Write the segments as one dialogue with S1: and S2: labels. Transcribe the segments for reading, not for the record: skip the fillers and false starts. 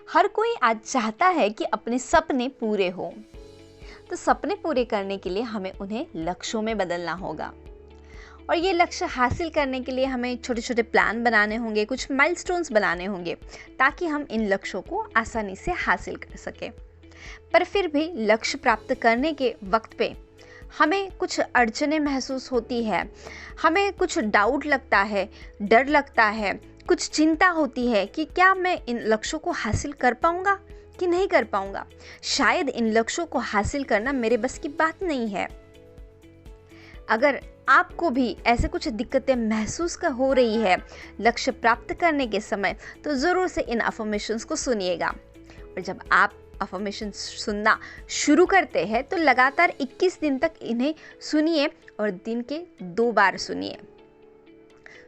S1: हर कोई आज चाहता है कि अपने सपने पूरे हों। तो सपने पूरे करने के लिए हमें उन्हें लक्ष्यों में बदलना होगा और ये लक्ष्य हासिल करने के लिए हमें छोटे छोटे प्लान बनाने होंगे, कुछ माइलस्टोन्स बनाने होंगे ताकि हम इन लक्ष्यों को आसानी से हासिल कर सकें। पर फिर भी लक्ष्य प्राप्त करने के वक्त पे हमें कुछ अड़चनें महसूस होती है, हमें कुछ डाउट लगता है, डर लगता है, कुछ चिंता होती है कि क्या मैं इन लक्ष्यों को हासिल कर पाऊंगा कि नहीं कर पाऊंगा। शायद इन लक्ष्यों को हासिल करना मेरे बस की बात नहीं है। अगर आपको भी ऐसे कुछ दिक्कतें महसूस हो रही है लक्ष्य प्राप्त करने के समय, तो ज़रूर से इन अफर्मेशंस को सुनिएगा। और जब आप अफर्मेशन सुनना शुरू करते हैं तो लगातार 21 दिन तक इन्हें सुनिए और दिन के 2 बार सुनिए।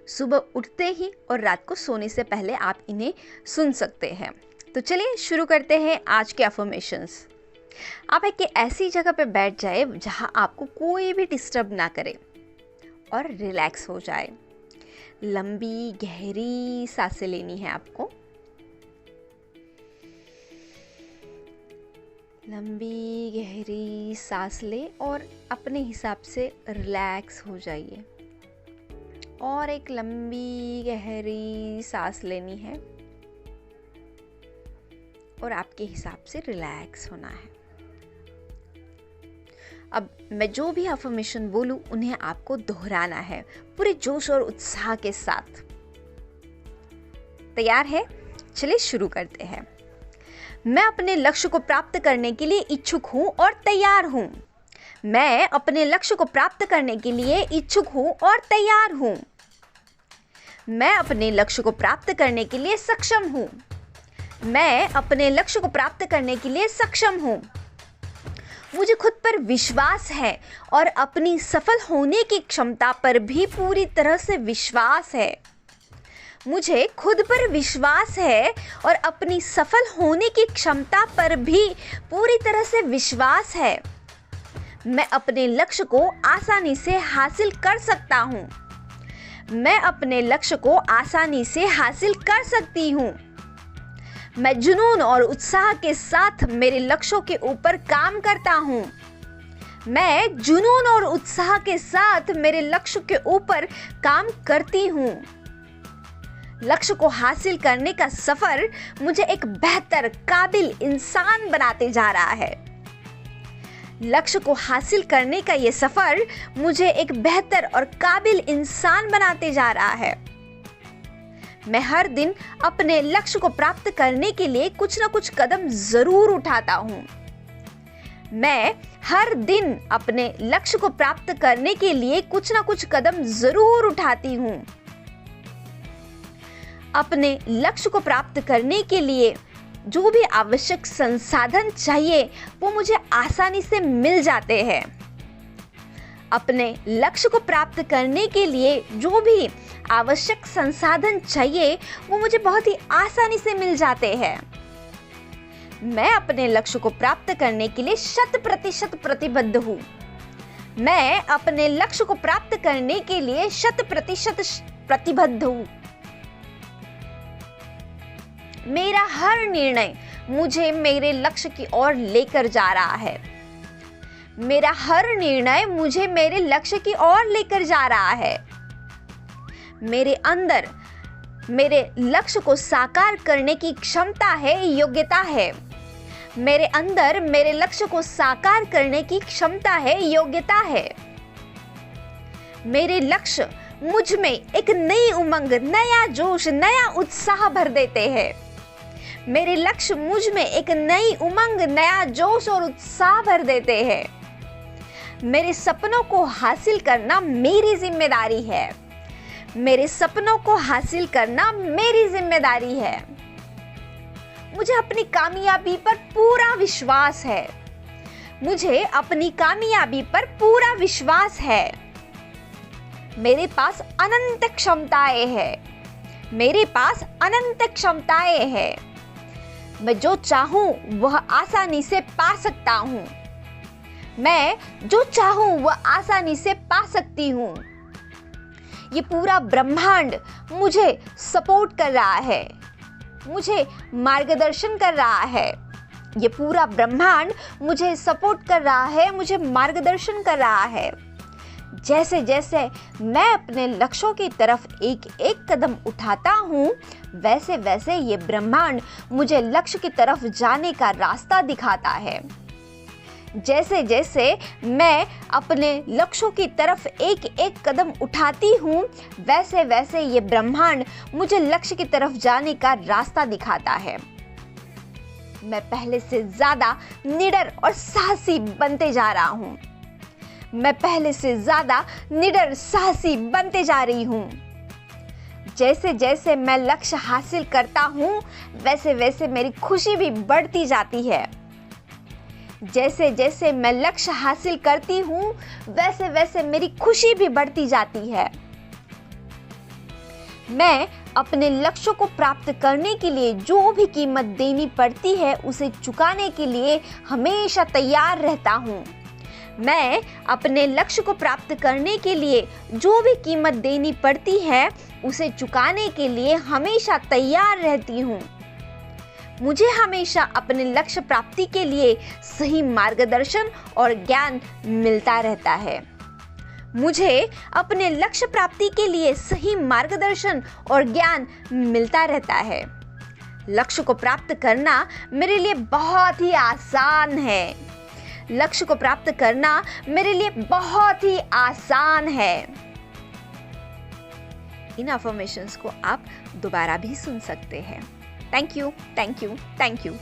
S1: सुबह उठते ही और रात को सोने से पहले आप इन्हें सुन सकते हैं। तो चलिए शुरू करते हैं आज के अफर्मेशंस। आप एक ऐसी जगह पे बैठ जाए जहां आपको कोई भी डिस्टर्ब ना करे और रिलैक्स हो जाए। लंबी गहरी सांसें लेनी है आपको। लंबी गहरी सांस ले और अपने हिसाब से रिलैक्स हो जाइए। और एक लंबी गहरी सांस लेनी है और आपके हिसाब से रिलैक्स होना है। अब मैं जो भी अफर्मेशन बोलूं उन्हें आपको दोहराना है पूरे जोश और उत्साह के साथ। तैयार है? चलिए शुरू करते हैं। मैं अपने लक्ष्य को प्राप्त करने के लिए इच्छुक हूं और तैयार हूं। मैं अपने लक्ष्य को प्राप्त करने के लिए इच्छुक हूं और तैयार हूं। मैं अपने लक्ष्य को प्राप्त करने के लिए सक्षम हूं। मैं अपने लक्ष्य को प्राप्त करने के लिए सक्षम हूं। मुझे खुद पर विश्वास है और अपनी सफल होने की क्षमता पर भी पूरी तरह से विश्वास है। मुझे खुद पर विश्वास है और अपनी सफल होने की क्षमता पर भी पूरी तरह से विश्वास है। मैं अपने लक्ष्य को आसानी से हासिल कर सकता हूँ। मैं अपने लक्ष्य को आसानी से हासिल कर सकती हूँ। मैं जुनून और उत्साह के साथ मेरे लक्ष्यों के ऊपर काम करता हूँ। मैं जुनून और उत्साह के साथ मेरे लक्ष्य के ऊपर काम करती हूँ। लक्ष्य को हासिल करने का सफर मुझे एक बेहतर, काबिल इंसान बनाते जा रहा है। लक्ष्य को हासिल करने का ये सफर मुझे एक बेहतर और काबिल इंसान बनाते जा रहा है। मैं हर दिन अपने लक्ष्य को प्राप्त करने के लिए कुछ ना कुछ कदम जरूर उठाता हूँ। मैं हर दिन अपने लक्ष्य को प्राप्त करने के लिए कुछ ना कुछ कदम जरूर उठाती हूँ। अपने लक्ष्य को प्राप्त करने के लिए जो भी आवश्यक संसाधन चाहिए वो मुझे आसानी से मिल जाते हैं। अपने लक्ष्य को प्राप्त करने के लिए जो भी आवश्यक संसाधन चाहिए वो मुझे बहुत ही आसानी से मिल जाते हैं। मैं अपने लक्ष्य को प्राप्त करने के लिए 100% प्रतिबद्ध हूँ। मैं अपने लक्ष्य को प्राप्त करने के लिए 100% प्रतिबद्ध हूँ। मेरा हर निर्णय मुझे मेरे लक्ष्य की ओर लेकर जा रहा है। मेरा हर निर्णय मुझे मेरे लक्ष्य की ओर लेकर जा रहा है। मेरे अंदर मेरे लक्ष्य को साकार करने की क्षमता है, योग्यता है। मेरे अंदर मेरे लक्ष्य को साकार करने की क्षमता है, योग्यता है। मेरे लक्ष्य मुझ में एक नई उमंग, नया जोश, नया उत्साह भर देते हैं। मेरे लक्ष्य मुझ में एक नई उमंग, नया जोश और उत्साह भर देते हैं। मेरे सपनों को हासिल करना मेरी जिम्मेदारी है। मेरे सपनों को हासिल करना मेरी जिम्मेदारी है। मुझे अपनी कामयाबी पर पूरा विश्वास है। मुझे अपनी कामयाबी पर पूरा विश्वास है। मेरे पास अनंत क्षमताएं हैं। मेरे पास अनंत क्षमताएं हैं। मैं जो चाहूं वह आसानी से पा सकता हूं। मैं जो चाहूं वह आसानी से पा सकती हूं। ये पूरा ब्रह्मांड मुझे सपोर्ट कर रहा है। मुझे मार्गदर्शन कर रहा है। ये पूरा ब्रह्मांड मुझे सपोर्ट कर रहा है, मुझे मार्गदर्शन कर रहा है। जैसे जैसे मैं अपने लक्ष्यों की तरफ एक एक कदम उठाता हूँ, वैसे वैसे ये ब्रह्मांड मुझे लक्ष्य की तरफ जाने का रास्ता दिखाता है। जैसे जैसे मैं अपने लक्ष्यों की तरफ एक एक कदम उठाती हूँ, वैसे वैसे ये ब्रह्मांड मुझे लक्ष्य की तरफ जाने का रास्ता दिखाता है। मैं पहले से ज़्यादा निडर और साहसी बनते जा रहा हूँ। मैं पहले से ज़्यादा निडर साहसी बनते जा रही हूँ। जैसे जैसे मैं लक्ष्य हासिल करता हूँ, वैसे वैसे मेरी खुशी भी बढ़ती जाती है। जैसे जैसे मैं लक्ष्य हासिल करती हूँ, वैसे वैसे मेरी खुशी भी बढ़ती जाती है। मैं अपने लक्ष्यों को प्राप्त करने के लिए जो भी कीमत देनी पड़ती है, उसे चुकाने के लिए हमेशा तैयार रहता हूँ। मैं अपने लक्ष्य को प्राप्त करने के लिए जो भी कीमत देनी पड़ती है, उसे चुकाने के लिए हमेशा तैयार रहती हूँ। मुझे हमेशा अपने लक्ष्य प्राप्ति के लिए सही मार्गदर्शन और ज्ञान मिलता रहता है। मुझे अपने लक्ष्य प्राप्ति के लिए सही मार्गदर्शन और ज्ञान मिलता रहता है। लक्ष्य को प्राप्त करना मेरे लिए बहुत ही आसान है। लक्ष्य को प्राप्त करना मेरे लिए बहुत ही आसान है। इन अफर्मेशंस को आप दोबारा भी सुन सकते हैं। Thank you, thank you, thank you.